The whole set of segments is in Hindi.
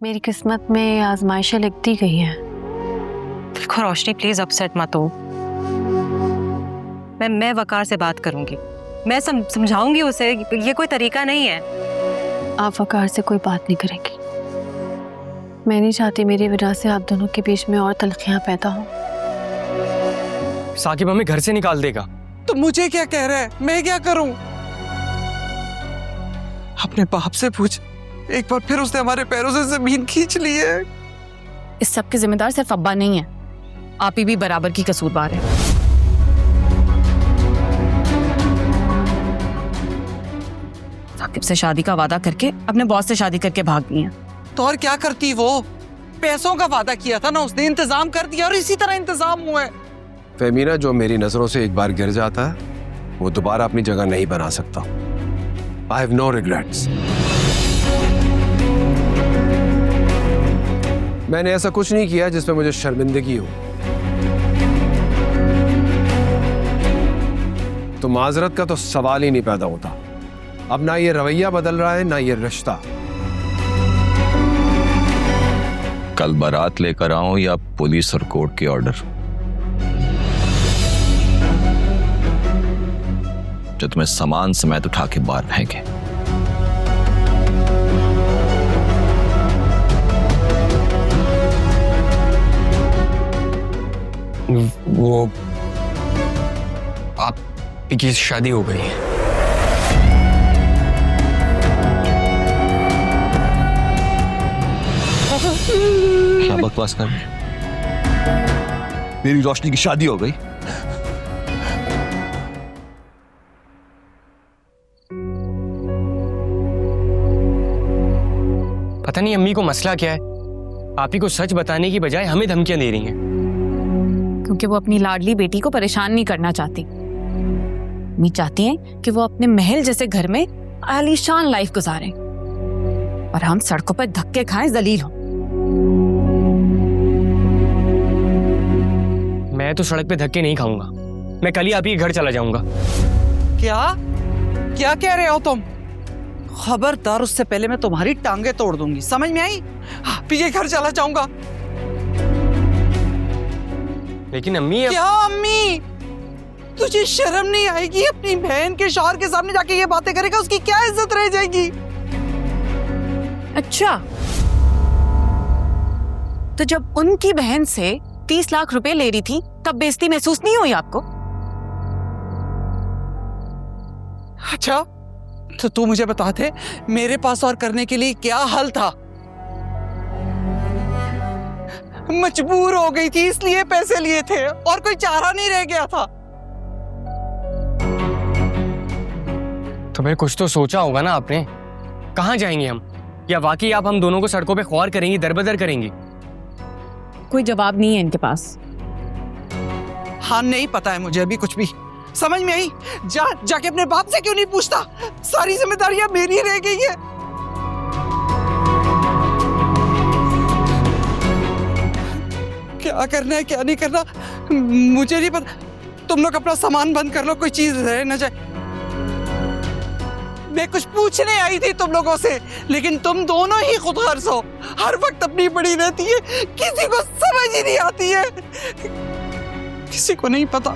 मेरी किस्मत में आजमाइशें लिख दी गई हैं। देखो रोशनी, प्लीज अपसेट मत हो। मैं वकार से बात करूंगी, मैं समझाऊंगी उसे, ये कोई तरीका नहीं है। आप वकार से कोई बात नहीं करेंगी। मैं नहीं चाहती मेरी वजह से आप दोनों के बीच में और तलखियां पैदा हो। साकिब हमें घर से निकाल देगा। तो मुझे क्या कह रहा है, मैं क्या करूं? अपने बाप से पूछ, एक बार फिर उसने हमारे पैरों से जमीन खींच ली है। इस सब के जिम्मेदार सिर्फ अब्बा नहीं है, आप ही भी बराबर की कसूरवार है। साकिब से शादी का वादा करके अपने बॉस से शादी करके भाग गई हैं। तो और क्या करती वो? पैसों का वादा किया था ना उसने, इंतजाम कर दिया और इसी तरह इंतजाम हुआ है। फेमीना, जो मेरी नजरों से एक बार गिर जाता है वो दोबारा अपनी जगह नहीं बना सकता। I have no regrets. मैंने ऐसा कुछ नहीं किया जिसमें मुझे शर्मिंदगी हो। तो माजरत का तो सवाल ही नहीं पैदा होता। अब ना ये रवैया बदल रहा है ना ये रिश्ता। कल बारात लेकर आऊं या पुलिस और कोर्ट के ऑर्डर? जो तुम्हें सामान समेत उठा के बाहर फेंके। वो आप की शादी हो गई है। क्या बकवास कर रहे हैं? मेरी रोशनी की शादी हो गई? पता नहीं अम्मी को मसला क्या है, आप ही को सच बताने की बजाय हमें धमकियां दे रही हैं। क्योंकि वो अपनी लाडली बेटी को परेशान नहीं करना चाहती। मैं चाहती हैं कि वो अपने महल जैसे घर में आलीशान लाइफ गुजारें और हम सड़कों पर धक्के खाएं, जलील हों। मैं तो सड़क पे धक्के नहीं खाऊंगा। मैं कल ही आप ही घर चला जाऊंगा। क्या क्या कह रहे हो तुम? खबरदार, उससे पहले मैं तुम्हारी टांगे तोड़ दूंगी, समझ में आई? आप ही घर चला जाऊंगा। लेकिन अम्मी क्या अम्मी? तुझे शर्म नहीं आएगी? अपनी बहन के शौहर के सामने जाके ये बातें करेगा, उसकी क्या इज्जत रह जाएगी? अच्छा, तो जब उनकी बहन से 30 लाख रुपए ले रही थी तब बेइज्जती महसूस नहीं हुई आपको? अच्छा, तो तू मुझे बता दे, मेरे पास और करने के लिए क्या हल था? मजबूर हो गई थी इसलिए पैसे लिए थे, और कोई चारा नहीं रह गया था। तो मैं कुछ तो सोचा होगा ना आपने। कहाँ जाएंगे हम? या वाकई आप हम दोनों को सड़कों पे ख्वार करेंगी, दरबदर करेंगी? कोई जवाब नहीं है इनके पास। हाँ, नहीं पता है मुझे अभी कुछ भी। समझ में आई? जाके अपने बाप से क्यों नहीं पूछता? सारी जिम्मेदारियां मेरी रह गई है। क्या करना है क्या नहीं करना मुझे नहीं पता। तुम लोग अपना सामान बंद कर लो, कोई चीज रह न जाए। मैं कुछ पूछने आई थी तुम लोगों से, लेकिन तुम दोनों ही खुदगर्ज हो। हर वक्त अपनी पड़ी रहती है, किसी को समझ ही नहीं आती है, किसी को नहीं पता।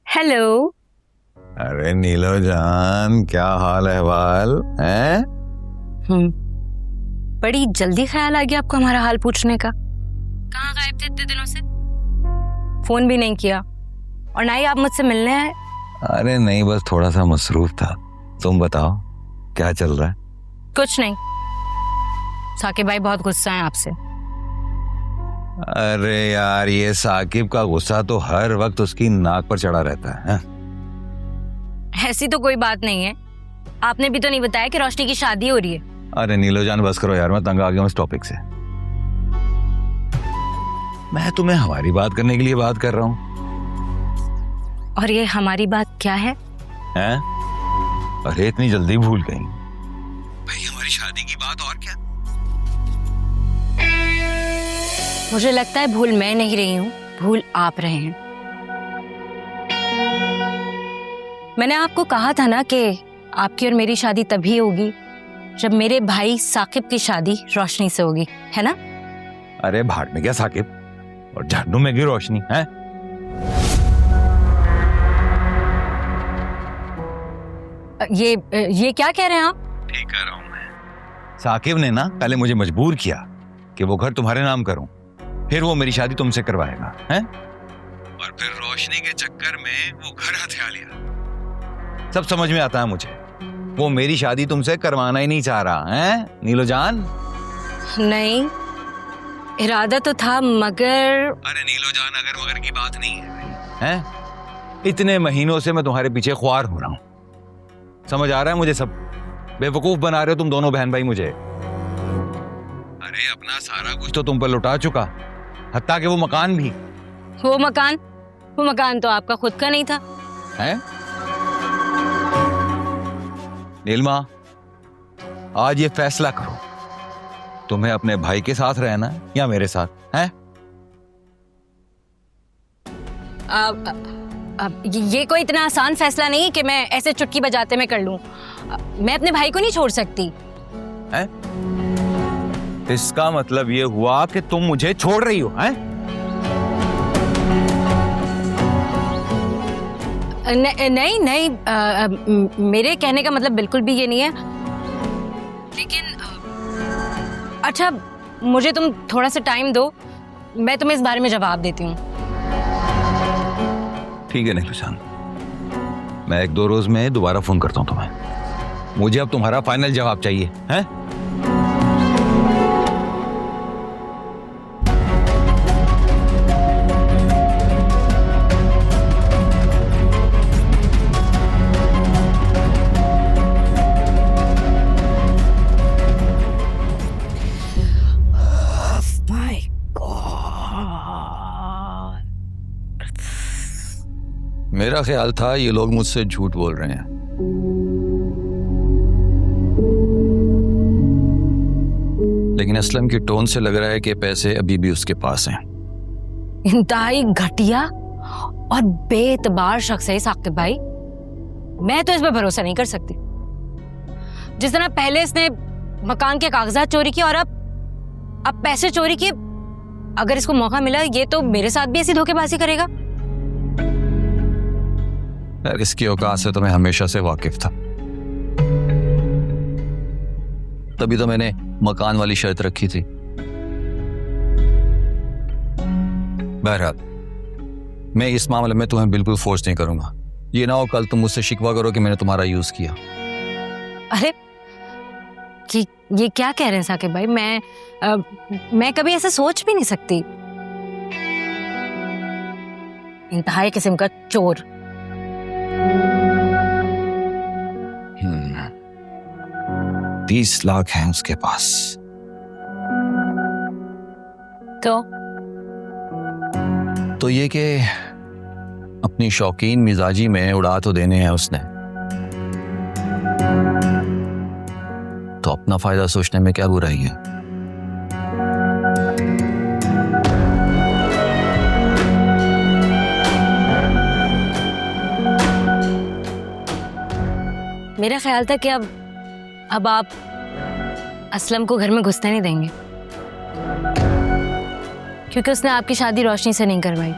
हेलो। अरे नीलो जान, क्या हाल अहवाल है? बड़ी जल्दी ख्याल आ गया आपको हमारा हाल पूछने का। कहाँ गायब थे इतने दिनों से? फोन भी नहीं किया और ना ही आप मुझसे मिलने आए। अरे नहीं, बस थोड़ा सा मसरूफ था। तुम बताओ क्या चल रहा है? कुछ नहीं। साकिब भाई बहुत गुस्सा है आपसे। अरे यार, ये साकिब का गुस्सा तो हर वक्त उसकी नाक पर चढ़ा रहता है। ऐसी तो कोई बात नहीं है। आपने भी तो नहीं बताया कि रोशनी की शादी हो रही है। अरे नीलो जान, बस करो यार, मैं तंग आ गया हूँ इस टॉपिक से। मैं तुम्हें हमारी बात करने के लिए बात कर रहा हूँ। और ये हमारी बात क्या है? हैं? अरे इतनी जल्दी भूल गई? भाई हमारी शादी की बात और क्या? मुझे लगता है भूल मैं नहीं रही हूँ, भूल आप रहे हैं। मैंने आपको कहा था ना कि आपकी और मेरी शादी तभी होगी जब मेरे भाई साकिब की शादी रोशनी से होगी, है ना? अरे भाड़ में क्या साकिब और झंडू में की रोशनी है? ये क्या कह रहे हैं आप? ठीक कह रहा हूं मैं। साकिब ने ना पहले मुझे मजबूर किया कि वो घर तुम्हारे नाम करूं, फिर वो मेरी शादी तुमसे करवाएगा, हैं? और फिर रोशनी के चक्कर में वो घर हथिया लिया। सब समझ में आता है मुझे। वो मेरी शादी तुमसे करवाना ही नहीं चाह रहा है नीलो जान। नहीं, इरादा तो था मगर। अरे नीलो जान, अगर मगर की बात नहीं है, हैं? इतने महीनों से मैं तुम्हारे पीछे ख्वार हो रहा हूं, समझ आ रहा है मुझे सब। बेवकूफ बना रहे हो तुम दोनों बहन भाई मुझे। अरे अपना सारा कुछ तो तुम पर लुटा चुका, हत्ता कि वो मकान भी। वो मकान तो आपका खुद का नहीं था, हैं? नीलमा, आज ये फैसला करो, तुम्हें अपने भाई के साथ रहना है या मेरे साथ, हैं? अब ये कोई इतना आसान फैसला नहीं कि मैं ऐसे चुटकी बजाते में कर लूं। मैं अपने भाई को नहीं छोड़ सकती। हैं? इसका मतलब ये हुआ कि तुम मुझे छोड़ रही हो, हैं? नहीं, मेरे कहने का मतलब बिल्कुल भी ये नहीं है। लेकिन अच्छा, मुझे तुम थोड़ा सा टाइम दो, मैं तुम्हें इस बारे में जवाब देती हूँ। ठीक है नीलूजान, मैं 1-2 रोज में दोबारा फोन करता हूँ तुम्हें। मुझे अब तुम्हारा फाइनल जवाब चाहिए, हैं? मेरा ख्याल था ये लोग मुझसे झूठ बोल रहे हैं। लेकिन असलम की टोन से लग रहा है कि पैसे अभी भी उसके पास हैं। इंतहाई घटिया और बेतबार शख्स है साकिब भाई। मैं तो इस पर भरोसा नहीं कर सकती। जिस तरह पहले इसने मकान के कागजात चोरी किए और अब पैसे चोरी किए, अगर इसको मौका मिला ये तो मेरे साथ भी ऐसी धोखेबाजी करेगा। इसकी औकात से तो मैं हमेशा से वाकिफ था, तभी तो मैंने मकान वाली शर्त रखी थी। बहरहाल, मैं इस मामले में तुम्हें बिल्कुल फोर्स नहीं करूंगा। ये ना हो कल तुम मुझसे शिकवा करो कि मैंने तुम्हारा यूज किया। अरे ये क्या कह रहे हैं साकिब भाई? मैं कभी ऐसा सोच भी नहीं सकती। इंतहाई किस्म का चोर। 30 लाख हैं उसके पास। तो ये कि अपनी शौकीन मिजाजी में उड़ा तो देने हैं उसने, तो अपना फायदा सोचने में क्या बुराई है? मेरा ख्याल था कि अब आप असलम को घर में घुसने नहीं देंगे, क्योंकि उसने आपकी शादी रोशनी से नहीं करवाई।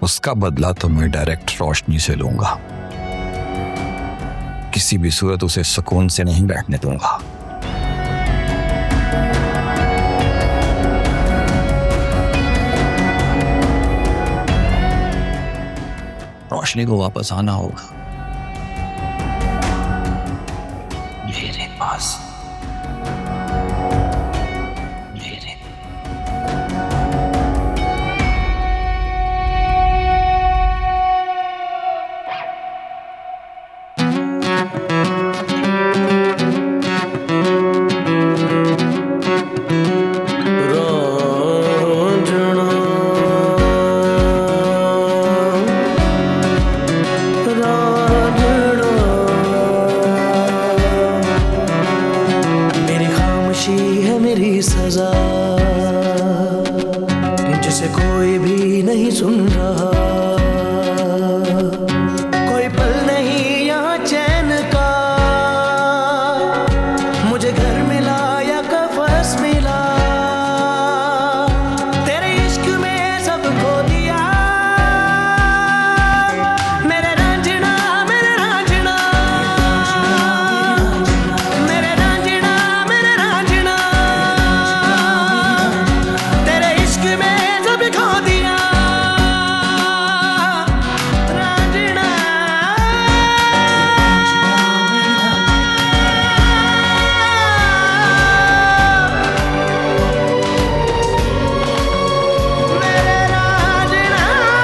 उसका बदला तो मैं डायरेक्ट रोशनी से लूंगा। किसी भी सूरत उसे सुकून से नहीं बैठने दूंगा। रोशनी को वापस आना होगा मेरे पास। सुन रहा, कोई पल नहीं यहाँ चैन का, मुझे घर मिला या कफस मिला, तेरे इश्क में सब खो दिया, मेरे रांझना मेरे रांझना, मेरे रांझना मेरे रांझना, तेरे इश्क में सब खो दिया, रांझना। मेरे रांझना, मेरे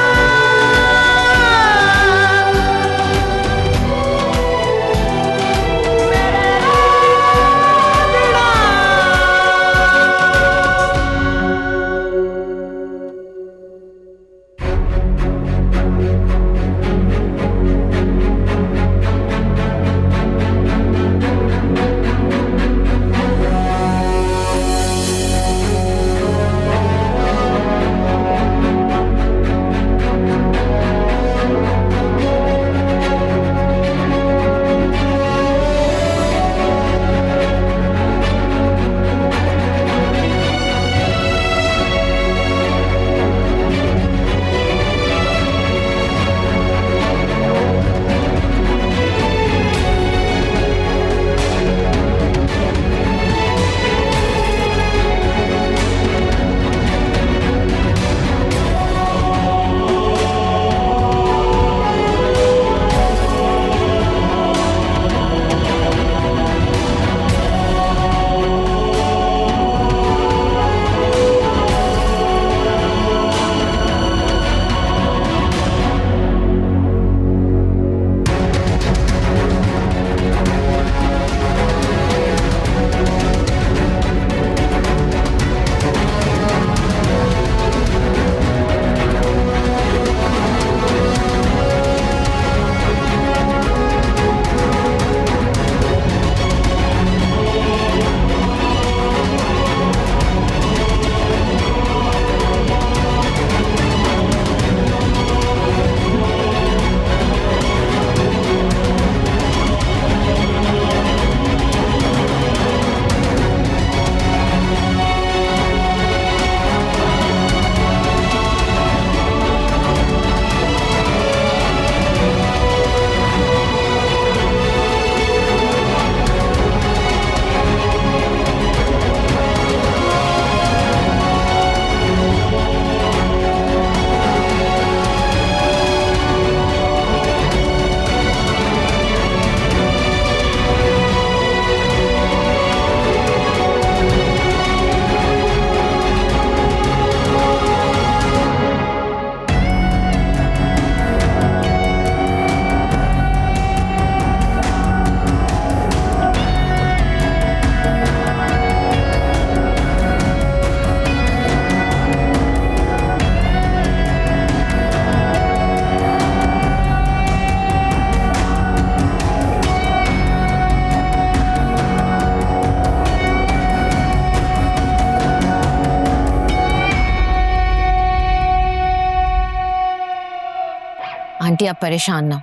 आंटी आप परेशान ना,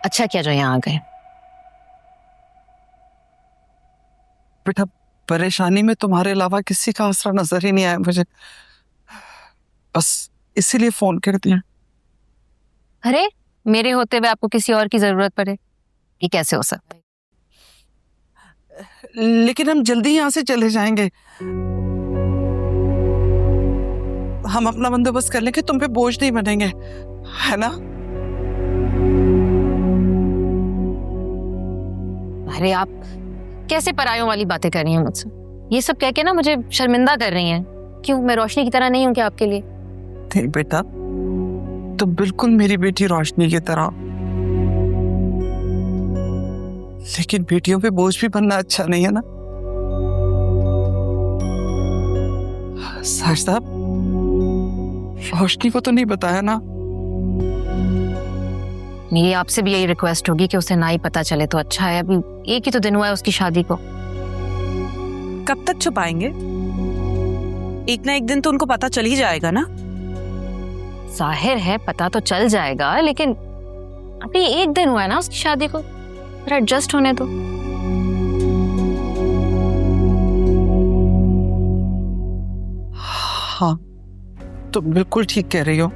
अच्छा किया जो यहाँ आ गए। बेटा परेशानी में तुम्हारे अलावा किसी का आसरा नजर ही नहीं आया मुझे, बस इसीलिए फोन कर दिया। अरे मेरे होते हुए आपको किसी और की जरूरत पड़े, ये कैसे हो सकता है? लेकिन हम जल्दी यहाँ से चले जाएंगे, हम अपना बंदोबस्त कर लेंगे, तुम पे बोझ नहीं बनेंगे, है ना? अरे आप कैसे परायों वाली बातें कर रही हैं मुझसे? ये सब कह के ना मुझे शर्मिंदा कर रही हैं। क्यों, मैं रोशनी की तरह नहीं हूं क्या आपके लिए? नहीं बेटा, तो बिल्कुल मेरी बेटी रोशनी की तरह, लेकिन बेटियों पे बोझ भी बनना अच्छा नहीं है ना। सर साहब, रोशनी को तो नहीं बताया ना? मेरी आपसे भी यही रिक्वेस्ट होगी कि उसे ना ही पता चले तो अच्छा है। अभी एक ही तो दिन हुआ है उसकी शादी को। कब तक छुपाएंगे? एक ना एक दिन तो उनको पता चल ही जाएगा ना। जाहिर है पता तो चल जाएगा, लेकिन अभी 1 दिन हुआ है ना उसकी शादी को, फिर एडजस्ट होने दो। हाँ, तो बिल्कुल ठीक कह रही हो,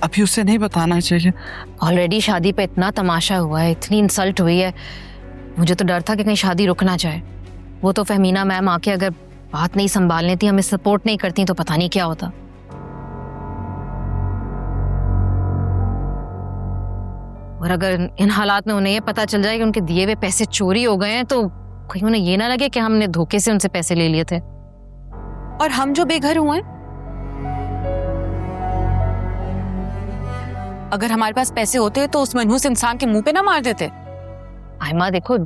अभी उसे नहीं बताना चाहिए। ऑलरेडी शादी पे इतना तमाशा हुआ है, इतनी इंसल्ट हुई है, मुझे तो डर था कि कहीं शादी रुक ना जाए। वो तो फहमीना मैम आके अगर बात नहीं संभाल लेती, हमें सपोर्ट नहीं करती, तो पता नहीं क्या होता। और अगर इन हालात में उन्हें ये पता चल जाए कि उनके दिए हुए पैसे चोरी हो गए हैं, तो कहीं उन्हें ये ना लगे कि हमने धोखे से उनसे पैसे ले लिए थे। और हम जो बेघर हुए हैं, अगर हमारे पास पैसे होते तो उस मनहूस इंसान के मुंह पे ना मार देते। आयमा देखो,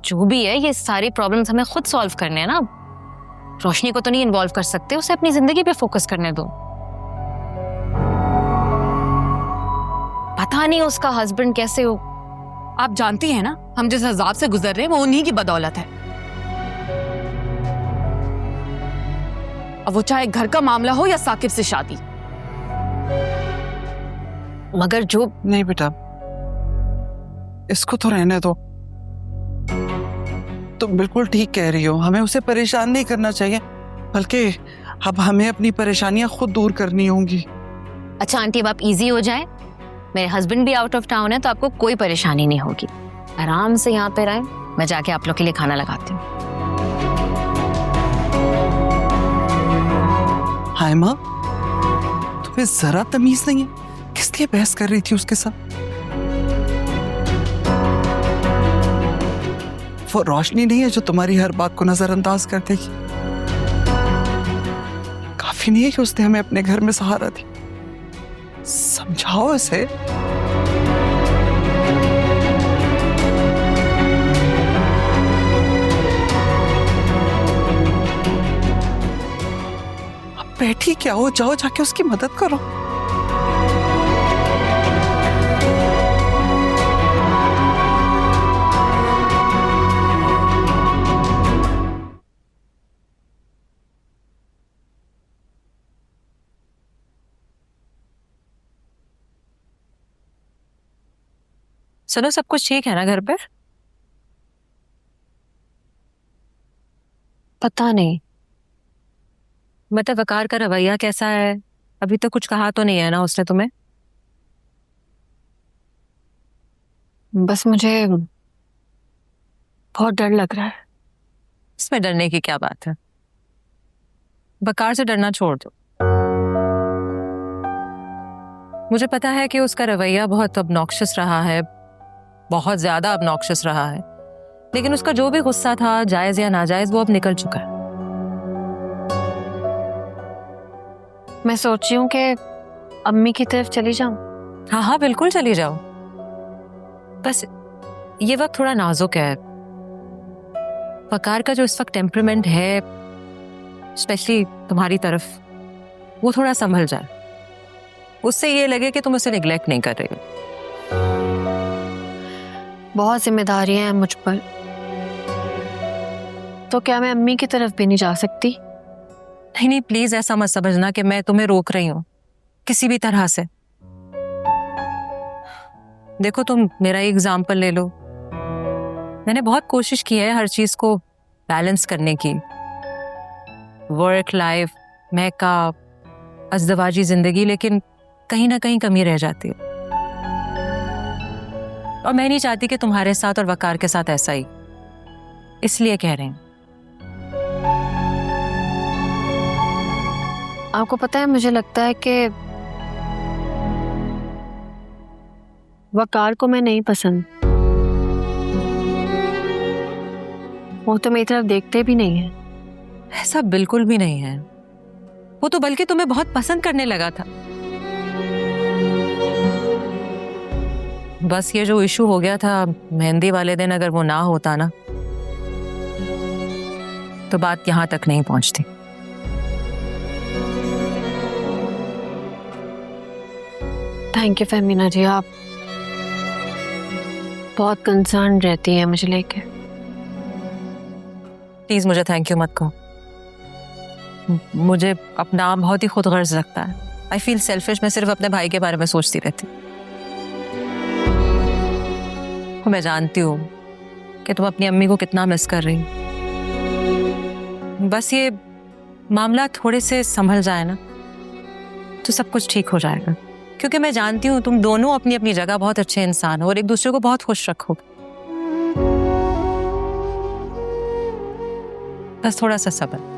जो भी है ये सारी प्रॉब्लम्स हमें खुद सॉल्व करने हैं ना। रोशनी को तो नहीं इन्वॉल्व कर सकते, उसे अपनी जिंदगी पे फोकस करने दो। पता नहीं उसका हस्बैंड कैसे हो। आप जानती हैं ना, हम जिस अजाब से गुजर रहे हैं वो उन्हीं की बदौलत है। अब वो चाहे घर का मामला हो या साकिब से शादी। मगर जो नहीं बेटा, इसको तो रहने दो। तुम बिल्कुल ठीक कह रही हो, हमें उसे परेशान नहीं करना चाहिए, बल्कि अब हमें अपनी परेशानियां खुद दूर करनी होंगी। अच्छा आंटी, अब आप इजी हो जाए, मेरे हस्बैंड भी आउट ऑफ टाउन है, तो आपको कोई परेशानी नहीं होगी। आराम से यहाँ पे रहें, मैं जाके आप लोग के लिए खाना लगाती हूँ। हाय माँ, तुम्हें जरा तमीज नहीं है, किस लिए बहस कर रही थी उसके साथ? वो रोशनी नहीं है जो तुम्हारी हर बात को नजरअंदाज कर देगी। काफी नहीं है कि उसने हमें अपने घर में सहारा दी। समझाओ इसे। अब बैठी क्या हो, जाओ जाके उसकी मदद करो। सुनो, सब कुछ ठीक है ना घर पर? पता नहीं, मतलब वकार का रवैया कैसा है? अभी तो कुछ कहा तो नहीं है ना उसने तुम्हें? बस मुझे बहुत डर लग रहा है। इसमें डरने की क्या बात है? वकार से डरना छोड़ दो। मुझे पता है कि उसका रवैया बहुत ऑब्नॉक्शियस रहा है, बहुत ज्यादा ऑब्नॉक्शियस रहा है, लेकिन उसका जो भी गुस्सा था, जायज या नाजायज, वो अब निकल चुका है। मैं सोच रही हूँ कि अम्मी की तरफ चली जाऊं। हाँ हाँ, बिल्कुल चली जाओ। बस ये वक्त थोड़ा नाजुक है। वकार का जो इस वक्त टेम्परामेंट है, स्पेशली तुम्हारी तरफ, वो थोड़ा संभल जाए। उससे ये लगे कि तुम उसे निग्लेक्ट नहीं कर रही हो। बहुत जिम्मेदारियां हैं मुझ पर, तो क्या मैं अम्मी की तरफ भी नहीं जा सकती? नहीं नहीं, प्लीज ऐसा मत समझना कि मैं तुम्हें रोक रही हूँ किसी भी तरह से। देखो, तुम मेरा एग्जाम्पल ले लो। मैंने बहुत कोशिश की है हर चीज को बैलेंस करने की, वर्क लाइफ, मेकअप, अज़दवाजी जिंदगी, लेकिन कहीं ना कहीं कमी रह जाती है। और मैं नहीं चाहती कि तुम्हारे साथ और वकार के साथ ऐसा ही, इसलिए कह रहे हैं। आपको पता है, मुझे लगता है कि वकार को मैं नहीं पसंद। वो तो मेरी तरफ देखते भी नहीं है। ऐसा बिल्कुल भी नहीं है, वो तो बल्कि तुम्हें बहुत पसंद करने लगा था। बस ये जो इशू हो गया था मेहंदी वाले दिन, अगर वो ना होता ना, तो बात यहां तक नहीं पहुंचती। थैंक यू फहमीना जी, आप बहुत कंसर्न रहती हैं मुझे लेके। प्लीज मुझे थैंक यू मत कहो। मुझे अपना बहुत ही खुदगर्ज लगता है। आई फील सेल्फिश, मैं सिर्फ अपने भाई के बारे में सोचती रहती। मैं जानती हूँ कि तुम अपनी अम्मी को कितना मिस कर रही हो। बस ये मामला थोड़े से संभल जाए ना तो सब कुछ ठीक हो जाएगा, क्योंकि मैं जानती हूँ तुम दोनों अपनी अपनी जगह बहुत अच्छे इंसान हो और एक दूसरे को बहुत खुश रखो। बस थोड़ा सा सब्र।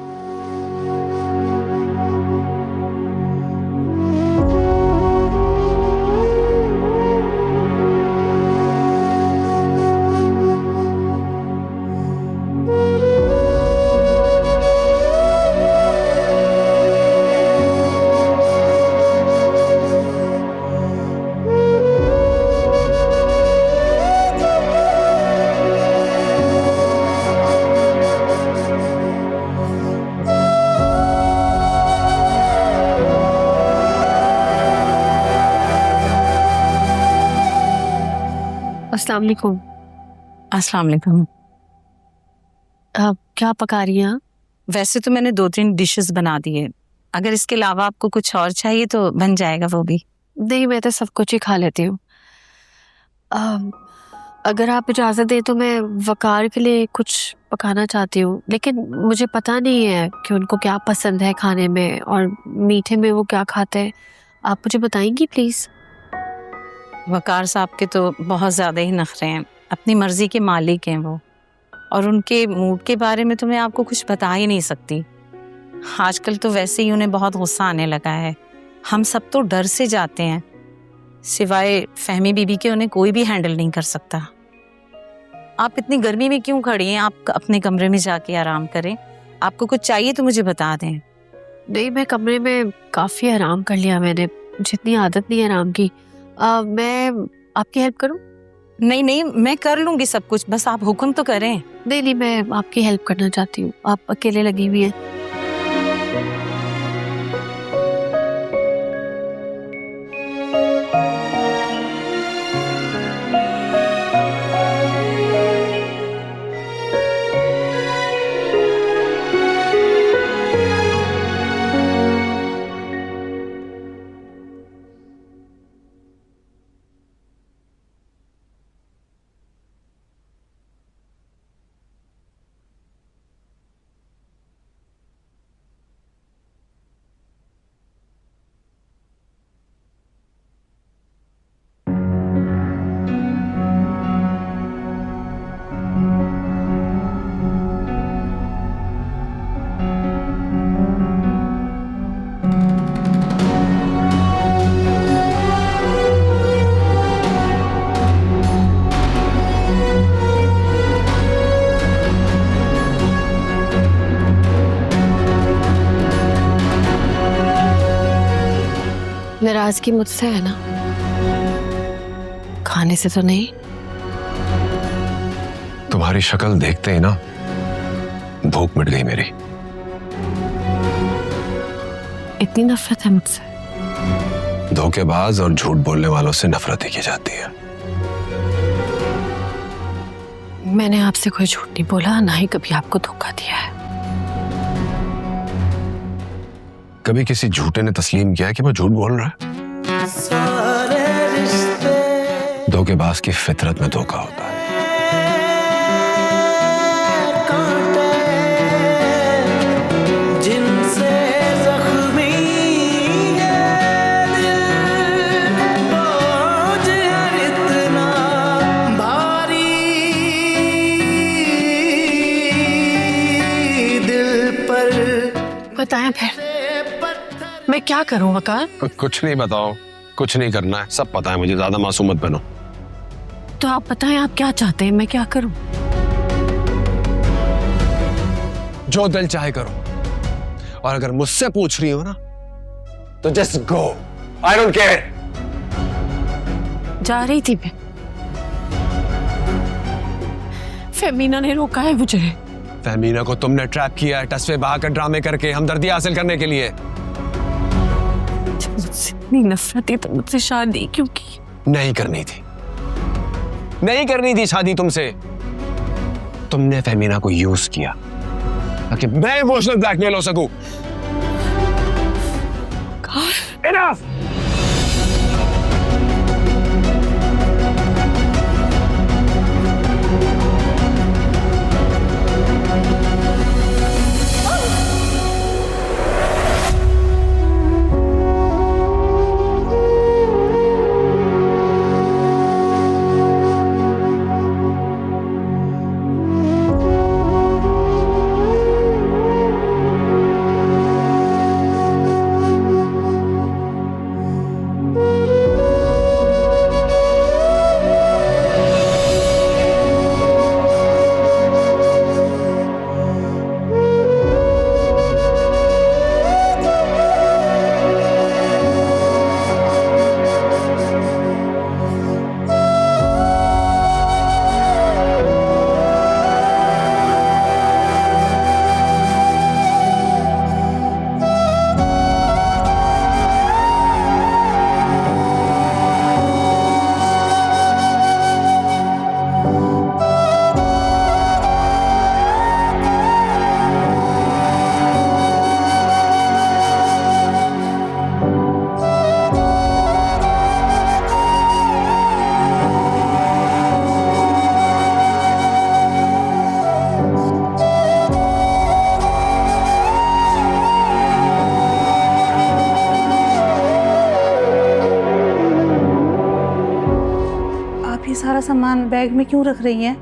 अस्सलाम वालेकुम। अस्सलाम वालेकुम। आप क्या पका रही हैं आप? वैसे तो मैंने 2-3 डिशेस बना दी है, अगर इसके अलावा आपको कुछ और चाहिए तो बन जाएगा वो भी। नहीं, मैं तो सब कुछ ही खा लेती हूँ। अगर आप इजाज़त दें तो मैं वकार के लिए कुछ पकाना चाहती हूँ, लेकिन मुझे पता नहीं है कि उनको क्या पसंद है खाने में और मीठे में वो क्या खाते हैं। आप मुझे बताएंगी प्लीज़? वकार साहब के तो बहुत ज़्यादा ही नखरे हैं, अपनी मर्जी के मालिक हैं वो, और उनके मूड के बारे में तो मैं आपको कुछ बता ही नहीं सकती। आजकल तो वैसे ही उन्हें बहुत गुस्सा आने लगा है, हम सब तो डर से जाते हैं, सिवाय फहमी बीबी के उन्हें कोई भी हैंडल नहीं कर सकता। आप इतनी गर्मी में क्यों खड़ी हैं? आप अपने कमरे में जाके आराम करें, आपको कुछ चाहिए तो मुझे बता दें। नहीं, मैं कमरे में काफ़ी आराम कर लिया मैंने, जितनी आदत नहीं है आराम की। मैं आपकी हेल्प करूं? नहीं नहीं, मैं कर लूंगी सब कुछ, बस आप हुक्म तो करें। नहीं नहीं, मैं आपकी हेल्प करना चाहती हूँ, आप अकेले लगी हुई हैं। नाराजगी मुझसे है ना? खाने से तो नहीं? तुम्हारी शक्ल देखते ही ना भूख मिट गई मेरी। इतनी नफरत है मुझसे? धोखेबाज और झूठ बोलने वालों से नफरत ही की जाती है। मैंने आपसे कोई झूठ नहीं बोला, ना ही कभी आपको धोखा दिया है। कभी किसी झूठे ने तस्लीम किया है कि वो झूठ बोल रहा है? धोखेबाज की फितरत में धोखा होता है। जिनसे जख्मी है दिल, बोझ है इतना भारी दिल पर। बताएं फिर मैं क्या करूं वकार? कुछ नहीं बताओ, कुछ नहीं करना है, सब पता है मुझे, ज्यादा मासूम मत बनो। तो आप बताएं आप क्या चाहते हैं, मैं क्या करूं? जो दिल चाहे करो, और अगर मुझसे पूछ रही हो ना तो just go, I don't care. जा रही थी मैं, फेमिना ने रोका है मुझे। फेमिना को तुमने ट्रैप किया है, टसवे बहाकर ड्रामे करके हमदर्दी हासिल करने के लिए। मुझसे इतनी नफरत है तो मुझसे शादी क्यों की? नहीं करनी थी, नहीं करनी थी शादी तुमसे। तुमने फेमिना को यूज किया ताकि मैं इमोशनल ब्लैकमेल हो सकूं। Enough! ये सारा सामान बैग में क्यों रख रही हैं?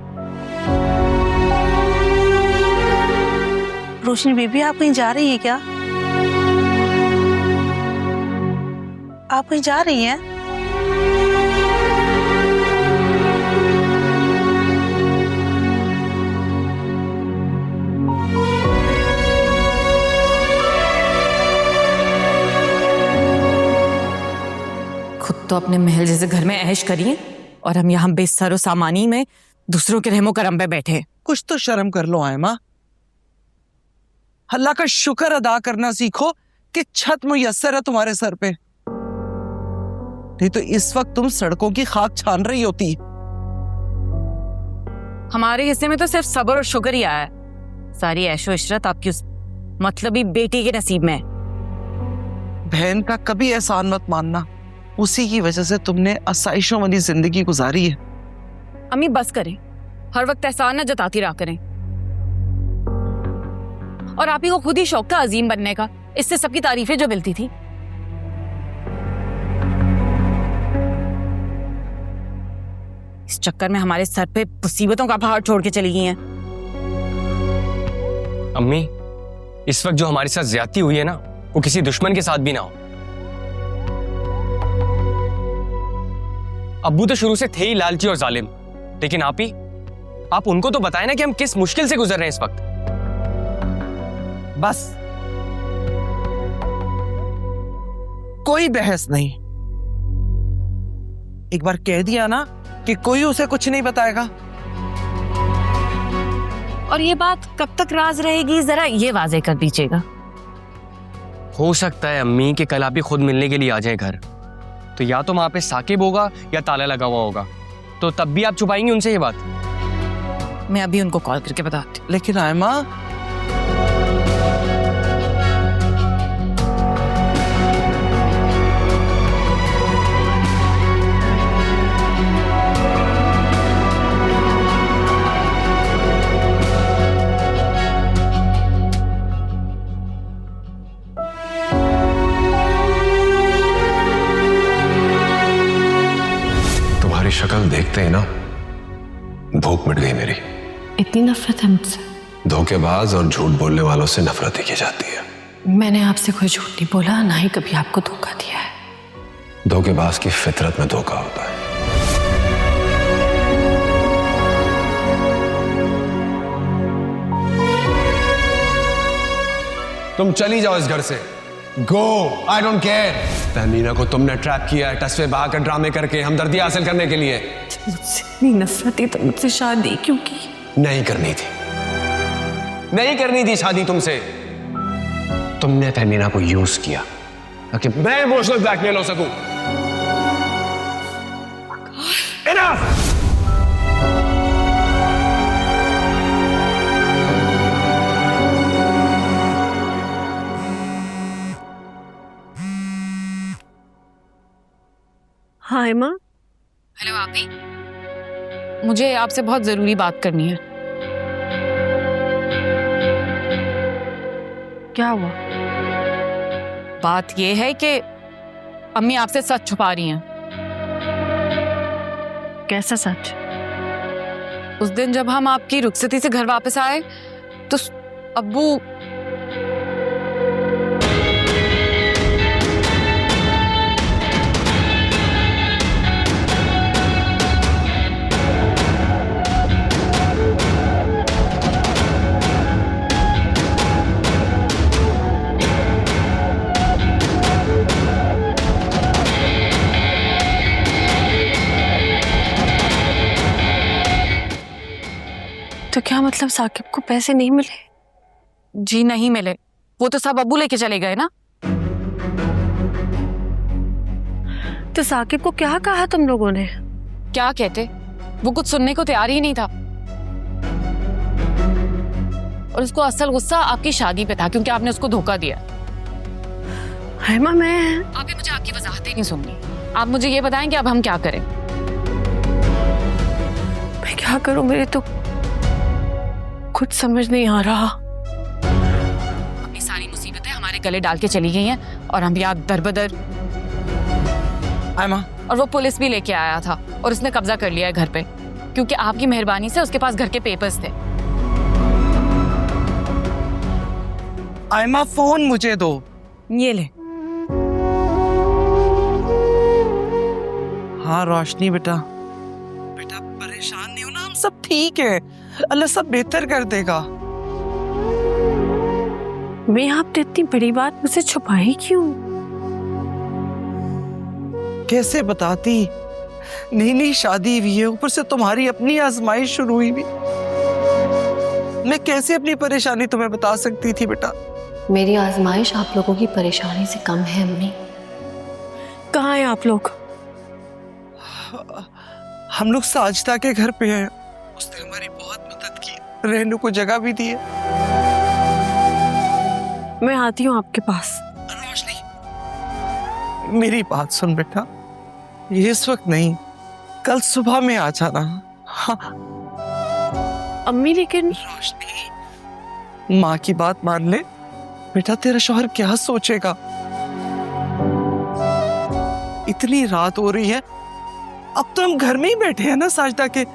रोशनी बेबी, आप कहीं जा रही हैं क्या? आप कहीं जा रही हैं? खुद तो अपने महल जैसे घर में ऐश करिए और हम यहाँ बेसरो सामानी में दूसरों के रहमो करम पे बैठे। कुछ तो शर्म कर लो आयमा। अल्लाह का शुक्र अदा करना सीखो कि छत मुयस्सर है तुम्हारे सर पे, नहीं तो इस वक्त तुम सड़कों की खाक छान रही होती। हमारे हिस्से में तो सिर्फ सब्र और शुक्र ही आया है। सारी ऐशो इशरत आपकी उस मतलबी बेटी के नसीब में है। बहन का कभी एहसान मत मानना, उसी की वजह से तुमने आसाइशों वाली जिंदगी गुजारी है। अम्मी बस करें, हर वक्त एहसान न जताती रहा करें। और आप ही को खुद ही शौक था अजीम बनने का, इससे सबकी तारीफें जो मिलती थी। इस चक्कर में हमारे सर पे मुसीबतों का पहाड़ छोड़ के चली गई हैं। अम्मी, इस वक्त जो हमारे साथ ज्यादती हुई है ना, वो किसी दुश्मन के साथ भी ना हो। अब्बू तो शुरू से थे ही लालची और जालिम, लेकिन आप उनको तो बताएं ना कि हम किस मुश्किल से गुजर रहे हैं इस वक्त। बस, कोई बहस नहीं। एक बार कह दिया ना कि कोई उसे कुछ नहीं बताएगा। और ये बात कब तक राज रहेगी, जरा ये वाजे कर दीजिएगा। हो सकता है अम्मी कि कल आप ही खुद मिलने के लिए आ जाए घर, तो या तो वहां पे साकिब होगा या ताला लगा हुआ होगा, तो तब भी आप छुपाएंगी उनसे ये बात? मैं अभी उनको कॉल करके बताती हूँ। लेकिन आयमा, शक्ल देखते ही ना भूख मिट गई मेरी। इतनी नफरत है मुझसे? धोखेबाज और झूठ बोलने वालों से नफरत ही की जाती है। मैंने आपसे कोई झूठ नहीं बोला, ना ही कभी आपको धोखा दिया है। धोखेबाज की फितरत में धोखा होता है। तुम चली जाओ इस घर से। गो, आई डोंट केयर। तहमीना को तुमने ट्रैप किया है टसवे बहाकर ड्रामे करके हमदर्दी हासिल करने के लिए। मुझसे इतनी नफरत है तो मुझसे शादी क्यों की? नहीं करनी थी, नहीं करनी थी शादी तुमसे। तुमने तहमीना को यूज किया ताकि मैं इमोशनल ब्लैकमेल हो सकूं। इनफ! हाँ हेमा। हेलो आपी, मुझे आपसे बहुत जरूरी बात करनी है। क्या हुआ? बात ये है कि अम्मी आपसे सच छुपा रही हैं। कैसा सच? उस दिन जब हम आपकी रुखसती से घर वापस आए तो अब्बू तो क्या मतलब साकिब को पैसे नहीं मिले? जी नहीं मिले, वो तो सब अब्बू लेके चले गए ना। तो साकिब को क्या कहा तुम लोगों ने? क्या कहते, वो कुछ सुनने को तैयार ही नहीं था। और उसको असल गुस्सा आपकी शादी पे था, क्योंकि आपने उसको धोखा दिया। हेमा मैं अभी मुझे आपकी वजाहतें नहीं सुननी। आप मुझे ये बताएं कि अब हम क्या करें। मैं क्या करूं, मेरे तो कुछ समझ नहीं आ रहा। अपनी सारी मुसीबतें हमारे गले डाल के चली गई हैं और हम यहाँ दरबदर। आयमा, और वो पुलिस भी लेके आया था और उसने कब्जा कर लिया है घर पे, क्योंकि आपकी मेहरबानी से उसके पास घर के पेपर्स थे। आयमा फोन मुझे दो। ये ले। हाँ रोशनी बेटा, बेटा परेशान नहीं हो ना, हम सब ठीक है, अल्लाह सब बेहतर कर देगा। मैं आपने इतनी बड़ी बात मुझसे छुपाई क्यों? कैसे बताती, नई नई शादी हुई है, ऊपर से तुम्हारी अपनी आजमाइश शुरू हुई भी। मैं कैसे अपनी परेशानी तुम्हें बता सकती थी बेटा? मेरी आजमाइश आप लोगों की परेशानी से कम है अम्मी। कहाँ हैं आप लोग? हम लोग साजिदा के घर पे हैं, उसने हमारी बहुत मदद की, रहने को जगह भी दी है। मैं आती हूँ आपके पास। रोशनी, मेरी बात सुन बेटा, ये इस वक्त नहीं, कल सुबह में आ जाना। हाँ अम्मी लेकिन रोशनी, माँ की बात मान ले बेटा, तेरा शौहर क्या सोचेगा? इतनी रात हो रही है, अब तो हम घर में ही बैठे हैं ना साजिदा के,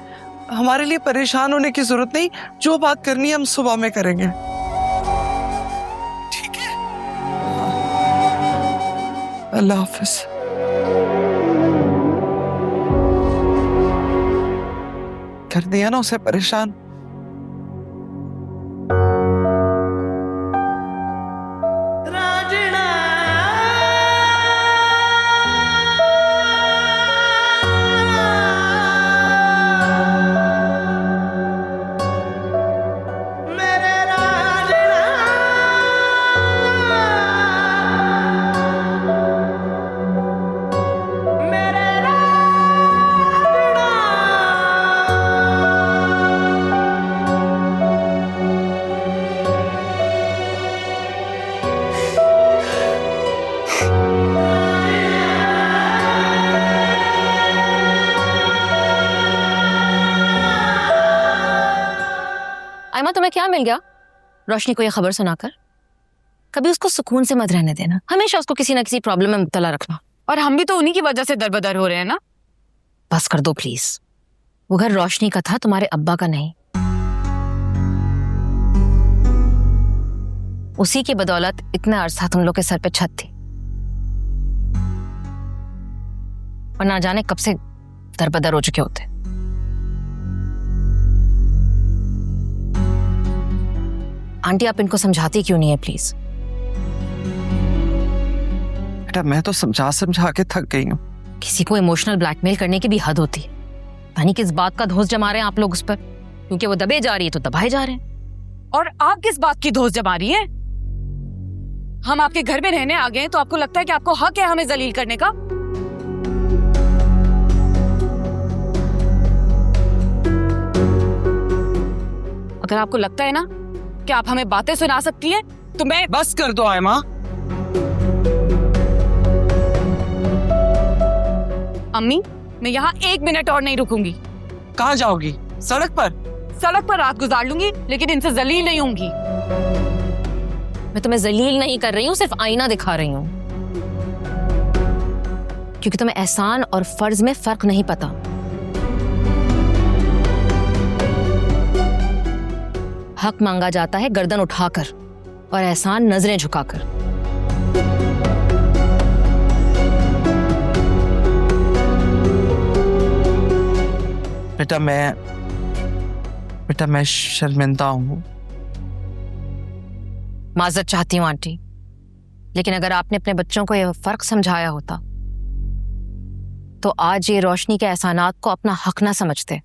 हमारे लिए परेशान होने की जरूरत नहीं। जो बात करनी है हम सुबह में करेंगे, ठीक है? अल्लाह हाफिज। कर दिया ना उसे परेशान। आयमा, तुम्हें क्या मिल गया रोशनी को ये खबर सुनाकर? कभी उसको सुकून से मत रहने देना, हमेशा उसको किसी ना किसी प्रॉब्लम में मुब्तला रखना। और हम भी तो उन्हीं की वजह से दरबदर हो रहे हैं ना। बस कर दो प्लीज, वो घर रोशनी का था, तुम्हारे अब्बा का नहीं। उसी की बदौलत इतना अरसा तुम लोग के सर पे छत थी, और ना जाने कब से दरबदर हो चुके होते। आंटी, आप इनको समझाती क्यों नहीं है प्लीज? बेटा मैं तो समझा समझा के थक गई हूँ। किसी को इमोशनल ब्लैकमेल करने की भी हद होती है। यानी किस बात का धौंस जमा रहे हैं आप लोग उस पर? क्योंकि वो दबे जा रही है तो दबाए जा रहे हैं। और आप किस बात की धौंस जमा रही हैं? हम आपके घर में रहने आ गए हैं तो आपको लगता है कि आपको हक है हमें जलील करने का? अगर आपको लगता है ना कि आप हमें बातें सुना सकती हैं तो मैं। बस कर दो आयमा। अम्मी, मैं यहाँ 1 मिनट और नहीं रुकूंगी। कहाँ जाओगी? सड़क पर? सड़क पर रात गुजार लूंगी, लेकिन इनसे जलील नहीं होंगी। मैं तुम्हें जलील नहीं कर रही हूँ, सिर्फ आईना दिखा रही हूँ, क्योंकि तुम्हें एहसान और फर्ज में फर्क नहीं पता। हक मांगा जाता है गर्दन उठाकर और एहसान नजरें झुकाकर। बेटा मैं शर्मिंदा हूँ। माजरत चाहती हूँ आंटी, लेकिन अगर आपने अपने बच्चों को यह फर्क समझाया होता तो आज ये रोशनी के एहसानात को अपना हक ना समझते।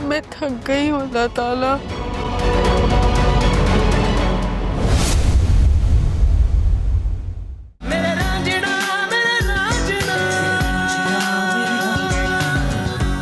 मैं थक गई हूँ अल्लाह ताला।